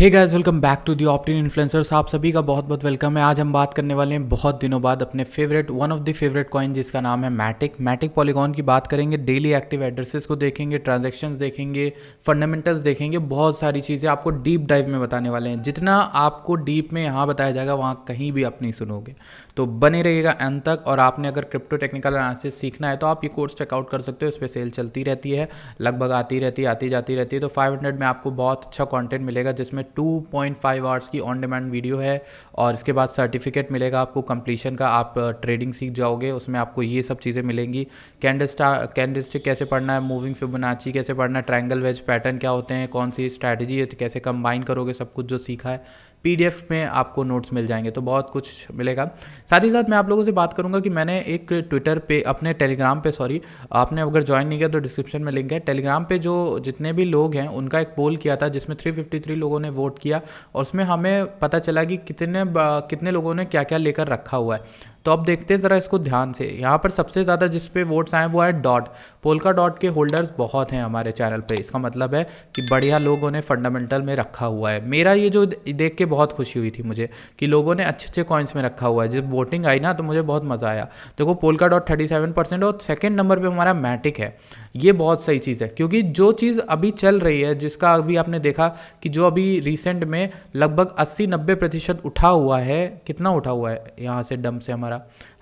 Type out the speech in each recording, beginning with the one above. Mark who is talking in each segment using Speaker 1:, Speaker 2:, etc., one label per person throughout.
Speaker 1: Hey guys, welcome back to the optin influencers. आप सभी का बहुत बहुत वेलकम है। आज हम बात करने वाले हैं बहुत दिनों बाद अपने one of the favourite coin जिसका नाम है मैटिक पॉलीगॉन की बात करेंगे। डेली एक्टिव एड्रेसेस को देखेंगे, ट्रांजैक्शंस देखेंगे, फंडामेंटल्स देखेंगे, बहुत सारी चीज़ें आपको डीप डाइव में बताने वाले हैं। जितना आपको डीप में यहाँ बताया जाएगा वहाँ कहीं भी आप नहीं सुनोगे, तो बने रहिएगा अंत तक। और आपने अगर क्रिप्टो टेक्निकल एनालिसिस सीखना है तो आप ये कोर्स चेकआउट कर सकते हो। इस पर सेल चलती रहती है, लगभग आती रहती है, आती जाती रहती है। तो 500 में आपको बहुत अच्छा कंटेंट मिलेगा जिसमें 2.5 आवर्स की ऑन डिमांड वीडियो है। और इसके बाद सर्टिफिकेट मिलेगा आपको कंप्लीशन का। आप ट्रेडिंग सीख जाओगे, उसमें आपको ये सब चीज़ें मिलेंगी। कैंडलस्टिक कैसे पढ़ना है, मूविंग फिबोनाची कैसे पढ़ना है, ट्रायंगल वेज पैटर्न क्या होते हैं, कौन सी स्ट्रैटेजी है, कैसे कंबाइन करोगे, सब कुछ जो सीखा है पीडीएफ में आपको नोट्स मिल जाएंगे। तो बहुत कुछ मिलेगा। साथ ही साथ मैं आप लोगों से बात करूंगा कि मैंने एक ट्विटर पे, अपने टेलीग्राम पे, सॉरी, आपने अगर ज्वाइन नहीं किया तो डिस्क्रिप्शन में लिंक है। टेलीग्राम पे जो जितने भी लोग हैं उनका एक पोल किया था जिसमें 353 लोगों ने वोट किया, और उसमें हमें पता चला कि कितने लोगों ने क्या क्या लेकर रखा हुआ है। तो अब देखते हैं ज़रा इसको ध्यान से। यहाँ पर सबसे ज़्यादा जिस पे वोट्स आए वो है डॉट। पोल्का डॉट के होल्डर्स बहुत हैं हमारे चैनल पे। इसका मतलब है कि बढ़िया लोगों ने फंडामेंटल में रखा हुआ है। मेरा ये जो देख के बहुत खुशी हुई थी मुझे कि लोगों ने अच्छे अच्छे कॉइन्स में रखा हुआ है। जब वोटिंग आई ना तो मुझे बहुत मज़ा आया। देखो, पोल्का डॉट 37%, और सेकेंड नंबर पर हमारा मैटिक है। ये बहुत सही चीज़ है क्योंकि जो चीज़ अभी चल रही है, जिसका अभी आपने देखा कि जो अभी रिसेंट में लगभग 80-90% उठा हुआ है। कितना उठा हुआ है यहाँ से डंप से हमारा?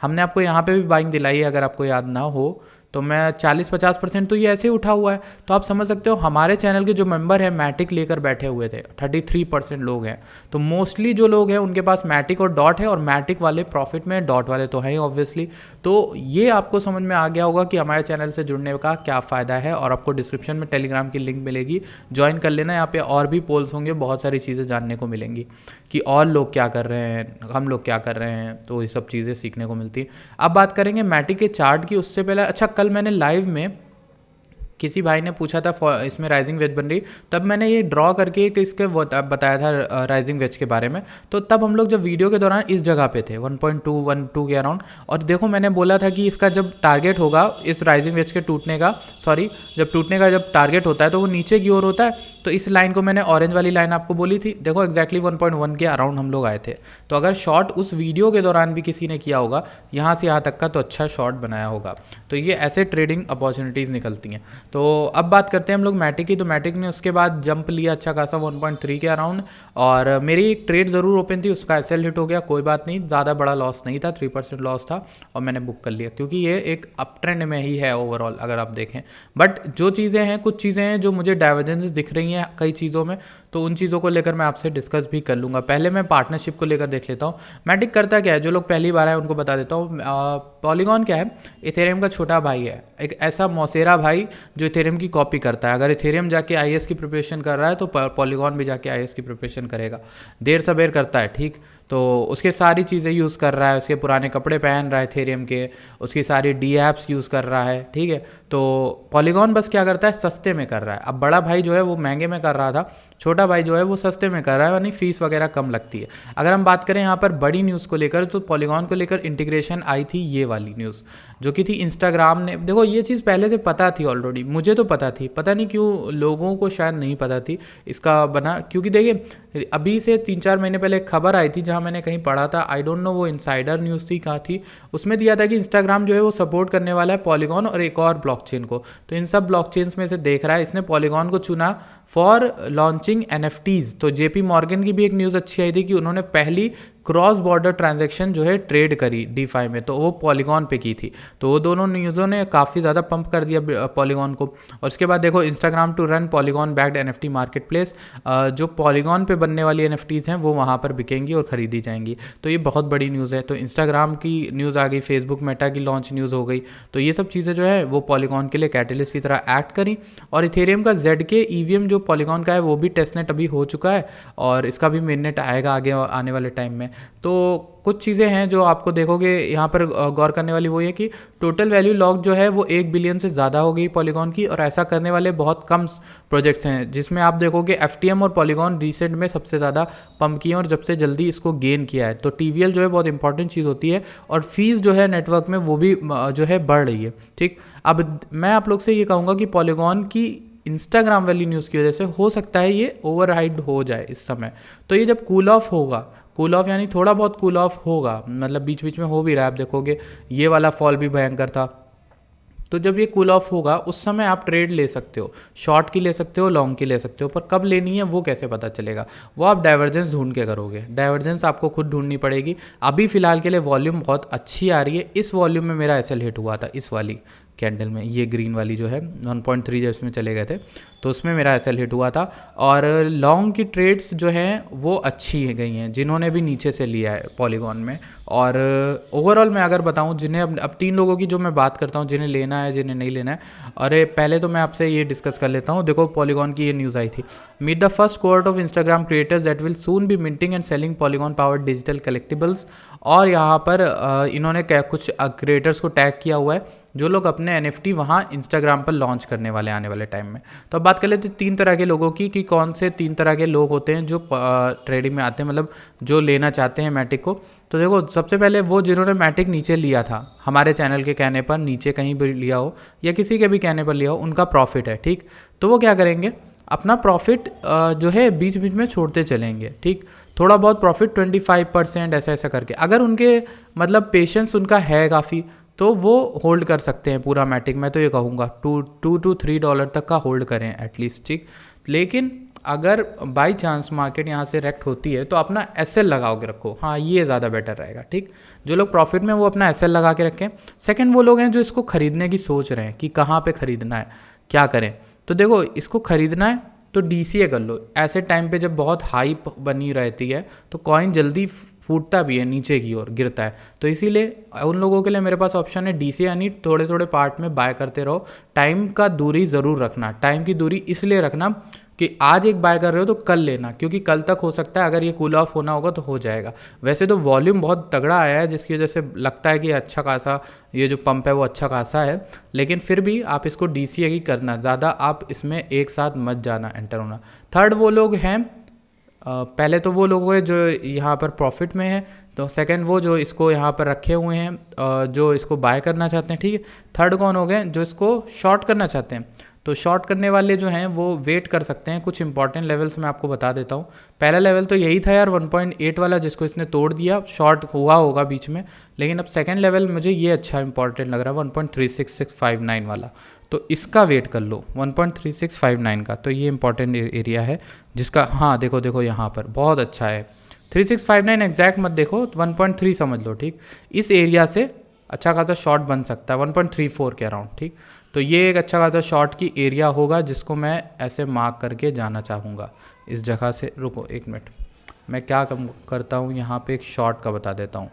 Speaker 1: हमने आपको यहाँ पे भी बाइंग दिलाई है, अगर आपको याद ना हो तो। मैं 40-50% तो ये ऐसे ही उठा हुआ है। तो आप समझ सकते हो हमारे चैनल के जो मेंबर हैं मैटिक लेकर बैठे हुए थे, 33% लोग हैं। तो मोस्टली जो लोग हैं उनके पास मैटिक और डॉट है, और मैटिक वाले प्रॉफिट में, डॉट वाले तो हैं ही ऑब्वियसली। तो ये आपको समझ में आ गया होगा कि हमारे चैनल से जुड़ने का क्या फ़ायदा है। और आपको डिस्क्रिप्शन में टेलीग्राम की लिंक मिलेगी, ज्वाइन कर लेना। यहाँ पे और भी पोल्स होंगे, बहुत सारी चीज़ें जानने को मिलेंगी कि और लोग क्या कर रहे हैं, हम लोग क्या कर रहे हैं। तो ये सब चीज़ें सीखने को मिलती है। अब बात करेंगे मैटिक के चार्ट की। उससे पहले, अच्छा, कल मैंने लाइव में किसी भाई ने पूछा था इसमें राइजिंग वेज बन रही, तब मैंने ये ड्रॉ करके एक इसके बताया था राइजिंग वेज के बारे में। तो तब हम लोग जब वीडियो के दौरान इस जगह पे थे 1.212 के अराउंड। और देखो, मैंने बोला था कि इसका जब टारगेट होगा इस राइजिंग वेज के टूटने का, सॉरी, जब टूटने का जब टारगेट होता है तो वो नीचे की ओर होता है। तो इस लाइन को मैंने ऑरेंज वाली लाइन आपको बोली थी। देखो, एक्जैक्टली 1.1 के अराउंड हम लोग आए थे। तो अगर शॉर्ट उस वीडियो के दौरान भी किसी ने किया होगा यहाँ से यहाँ तक का, तो अच्छा शॉर्ट बनाया होगा। तो ये ऐसे ट्रेडिंग अपॉर्चुनिटीज़ निकलती हैं। तो अब बात करते हैं हम लोग मैटिक की। तो मैटिक ने उसके बाद जंप लिया अच्छा खासा 1.3 के अराउंड। और मेरी एक ट्रेड ज़रूर ओपन थी, उसका एसएल हिट हो गया, कोई बात नहीं, ज़्यादा बड़ा लॉस नहीं था, 3% लॉस था। और मैंने बुक कर लिया क्योंकि ये एक अप ट्रेंड में ही है ओवरऑल अगर आप देखें। बट जो चीज़ें हैं, कुछ चीज़ें हैं जो मुझे डाइवर्जेंसेस दिख रही हैं कई चीज़ों में, तो उन चीज़ों को लेकर मैं आपसे डिस्कस भी कर लूँगा। पहले मैं पार्टनरशिप को लेकर देख लेता हूँ। मैटिक करता क्या है, जो लोग पहली बार आए उनको बता देता हूँ। पॉलीगॉन क्या है, इथेरियम का छोटा भाई है, एक ऐसा मौसेरा भाई जो इथेरियम की कॉपी करता है। अगर इथेरियम जाके आईएएस की प्रिपरेशन कर रहा है तो पॉलीगॉन भी जाके आईएएस की प्रिपरेशन करेगा। देर सबेर करता है, ठीक। तो उसके सारी चीज़ें यूज़ कर रहा है, उसके पुराने कपड़े पहन रहा है इथेरियम के, उसकी सारी डी एप्स यूज़ कर रहा है, ठीक है। तो पॉलीगॉन बस क्या करता है, सस्ते में कर रहा है। अब बड़ा भाई जो है वो महंगे में कर रहा था, छोटा भाई जो है वो सस्ते में कर रहा है, यानी फीस वगैरह कम लगती है। अगर हम बात करें यहाँ पर बड़ी न्यूज़ को लेकर, तो पॉलीगॉन को लेकर इंटीग्रेशन आई थी, ये वाली न्यूज़ जो कि थी इंस्टाग्राम ने। देखो, ये चीज़ पहले से पता थी ऑलरेडी, मुझे तो पता थी, पता नहीं क्यों लोगों को शायद नहीं पता थी इसका बना। क्योंकि देखिए, अभी से 3-4 महीने पहले एक खबर आई थी जहाँ मैंने कहीं पढ़ा था, आई डोंट नो वो इनसाइडर न्यूज़ थी कहाँ थी, उसमें दिया था कि इंस्टाग्राम जो है वो सपोर्ट करने वाला है पॉलीगॉन और एक और ब्लॉकचेन को। तो इन सब ब्लॉकचेन्स में से देख रहा है, इसने पॉलीगॉन को चुना फॉर लॉन्चिंग एनएफटीज। तो जेपी मॉर्गन की भी एक न्यूज़ अच्छी आई थी कि उन्होंने पहली क्रॉस बॉर्डर ट्रांजैक्शन जो है ट्रेड करी डीफाई में, तो वो पॉलीगॉन पे की थी। तो वो दोनों न्यूज़ों ने काफ़ी ज़्यादा पंप कर दिया पॉलीगॉन को। और उसके बाद देखो, Instagram to run polygon backed NFT market place, जो पॉलीगॉन पे बनने वाली एनएफटीज़ हैं वो वहाँ पर बिकेंगी और ख़रीदी जाएंगी। तो ये बहुत बड़ी न्यूज़ है। तो इंस्टाग्राम की न्यूज़ आ गई, फेसबुक मेटा की लॉन्च न्यूज़ हो गई। तो ये सब चीज़ें जो है वो पॉलीगॉन के लिए कैटलिस्ट की तरह एक्ट करी। और इथेरियम का ZK EVM जो पॉलीगॉन का है वो भी टेस्टनेट अभी हो चुका है, और इसका भी मेननेट आएगा आगे आने वाले टाइम में। तो कुछ चीज़ें हैं जो आपको देखोगे यहाँ पर गौर करने वाली, वो ये कि टोटल वैल्यू लॉक जो है वो 1 बिलियन से ज़्यादा हो गई पॉलीगॉन की। और ऐसा करने वाले बहुत कम प्रोजेक्ट्स हैं, जिसमें आप देखोगे FTM और पॉलीगॉन रिसेंट में सबसे ज़्यादा पंप किए और जब से जल्दी इसको गेन किया है। तो TVL जो है बहुत इंपॉर्टेंट चीज़ होती है, और फीस जो है नेटवर्क में वो भी जो है बढ़ रही है, ठीक। अब मैं आप लोग से ये कहूँगा कि पॉलीगॉन की इंस्टाग्राम वाली न्यूज़ की वजह से हो सकता है ये ओवरहाइप्ड हो जाए इस समय। तो ये जब कूल ऑफ होगा, कूल ऑफ यानी थोड़ा बहुत कूल ऑफ होगा, मतलब बीच बीच में हो भी रहा है, आप देखोगे ये वाला फॉल भी भयंकर था। तो जब ये कूल ऑफ होगा उस समय आप ट्रेड ले सकते हो, शॉर्ट की ले सकते हो, लॉन्ग की ले सकते हो, पर कब लेनी है वो कैसे पता चलेगा, वो आप डाइवर्जेंस ढूंढ के करोगे। डाइवर्जेंस आपको खुद ढूंढनी पड़ेगी। अभी फिलहाल के लिए वॉल्यूम बहुत अच्छी आ रही है। इस वॉल्यूम में मेरा एसएल हिट हुआ था, इस वाली कैंडल में, ये ग्रीन वाली जो है 1.3 जब इसमें चले गए थे तो उसमें मेरा एसएल हिट हुआ था। और लॉन्ग की ट्रेड्स जो हैं वो अच्छी गई हैं जिन्होंने भी नीचे से लिया है पॉलीगॉन में। और ओवरऑल मैं अगर बताऊं जिन्हें अब 3 लोगों की जो मैं बात करता हूं जिन्हें लेना है जिन्हें नहीं लेना है। अरे पहले तो मैं आपसे ये डिस्कस कर लेता हूं। देखो पॉलीगॉन की ये न्यूज़ आई थी, meet the first cohort of Instagram creators that will soon be minting and selling polygon powered digital collectibles. और यहाँ पर इन्होंने कुछ क्रिएटर्स को टैग किया हुआ है जो लोग अपने NFT वहाँ इंस्टाग्राम पर लॉन्च करने वाले आने वाले टाइम में। तो अब बात कर लेते हैं 3 तरह के लोगों की कि कौन से 3 तरह के लोग होते हैं जो ट्रेडिंग में आते हैं, मतलब जो लेना चाहते हैं मैटिक को। तो देखो सबसे पहले वो जिन्होंने मैटिक नीचे लिया था, हमारे चैनल के कहने पर नीचे कहीं भी लिया हो या किसी के भी कहने पर लिया हो, उनका प्रॉफिट है, ठीक। तो वो क्या करेंगे, अपना प्रॉफिट जो है बीच बीच में छोड़ते चलेंगे, ठीक। थोड़ा बहुत प्रॉफिट 25% ऐसा ऐसा करके, अगर उनके मतलब पेशेंस उनका है काफ़ी तो वो होल्ड कर सकते हैं पूरा मैटिक। मैं तो ये कहूँगा $2 to $3 तक का होल्ड करें एटलीस्ट, ठीक। लेकिन अगर बाई चांस मार्केट यहाँ से रेक्ट होती है तो अपना एसएल लगा के रखो, हाँ ये ज़्यादा बेटर रहेगा, ठीक। जो लोग प्रॉफिट में वो अपना एसएल लगा के रखें। सेकंड वो लोग हैं जो इसको ख़रीदने की सोच रहे हैं कि कहाँ पे ख़रीदना है, क्या करें। तो देखो इसको ख़रीदना है तो DCA कर लो। ऐसे टाइम पे जब बहुत हाइप बनी रहती है तो कॉइन जल्दी फूटता भी है, नीचे की ओर गिरता है। तो इसीलिए उन लोगों के लिए मेरे पास ऑप्शन है DCA, यानी थोड़े थोड़े पार्ट में बाय करते रहो। टाइम का दूरी ज़रूर रखना। टाइम की दूरी इसलिए रखना कि आज एक बाय कर रहे हो तो कल लेना, क्योंकि कल तक हो सकता है अगर ये कूल ऑफ होना होगा तो हो जाएगा। वैसे तो वॉल्यूम बहुत तगड़ा आया है जिसकी वजह से लगता है कि अच्छा खासा ये जो पंप है वो अच्छा खासा है, लेकिन फिर भी आप इसको DCA ही करना, ज़्यादा आप इसमें एक साथ मत जाना एंटर होना। थर्ड वो लोग हैं, पहले तो वो लोग हैं जो यहाँ पर प्रॉफिट में है, तो सेकंड वो जो इसको यहाँ पर रखे हुए हैं जो इसको बाय करना चाहते हैं, ठीक है। थर्ड कौन हो गए, जो इसको शॉर्ट करना चाहते हैं। तो शॉर्ट करने वाले जो हैं वो वेट कर सकते हैं। कुछ इंपॉर्टेंट लेवल्स मैं आपको बता देता हूँ। पहला लेवल तो यही था यार 1.8 वाला, जिसको इसने तोड़ दिया, शॉर्ट हुआ होगा बीच में। लेकिन अब सेकंड लेवल मुझे ये अच्छा इंपॉर्टेंट लग रहा है 1.36659 वाला, तो इसका वेट कर लो 1.3659 का। तो ये इंपॉर्टेंट एरिया है जिसका, हाँ देखो देखो यहाँ पर बहुत अच्छा है 3659 एग्जैक्ट मत देखो, 1.3 समझ लो, ठीक। इस एरिया से अच्छा खासा शॉर्ट बन सकता है 1.34 के अराउंड, ठीक। तो ये एक अच्छा खासा शॉर्ट की एरिया होगा जिसको मैं ऐसे मार्क करके जाना चाहूँगा इस जगह से। रुको एक मिनट, मैं क्या करता हूँ यहाँ पे एक शॉर्ट का बता देता हूँ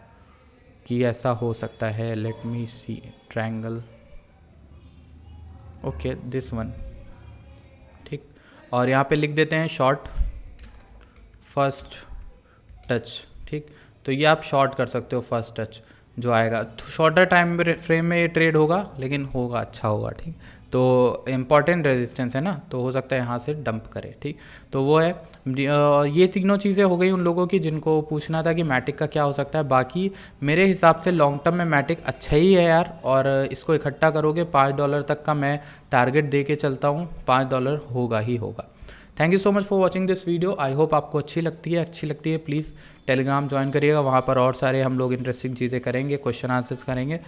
Speaker 1: कि ऐसा हो सकता है। Let me see, triangle, okay this one, ठीक। और यहाँ पे लिख देते हैं शॉर्ट फर्स्ट टच, ठीक। तो ये आप शॉर्ट कर सकते हो फर्स्ट टच जो आएगा। शॉर्टर टाइम फ्रेम में ये ट्रेड होगा लेकिन होगा, अच्छा होगा, ठीक। तो इम्पॉर्टेंट रेजिस्टेंस है ना, तो हो सकता है यहाँ से डंप करे, ठीक। तो वो है, ये तीनों चीज़ें हो गई उन लोगों की जिनको पूछना था कि मैटिक का क्या हो सकता है। बाकी मेरे हिसाब से लॉन्ग टर्म में मैटिक अच्छा ही है यार, और इसको इकट्ठा करोगे $5 तक का मैं टारगेट दे के चलता हूँ, $5 होगा ही होगा। Thank you so much for watching this video. I hope आपको अच्छी लगती है प्लीज़ टेलीग्राम ज्वाइन करिएगा, वहाँ पर और सारे हम लोग इंटरेस्टिंग चीज़ें करेंगे, क्वेश्चन आंसर्स करेंगे।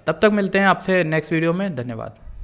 Speaker 1: तब तक मिलते हैं आपसे नेक्स्ट वीडियो में, धन्यवाद।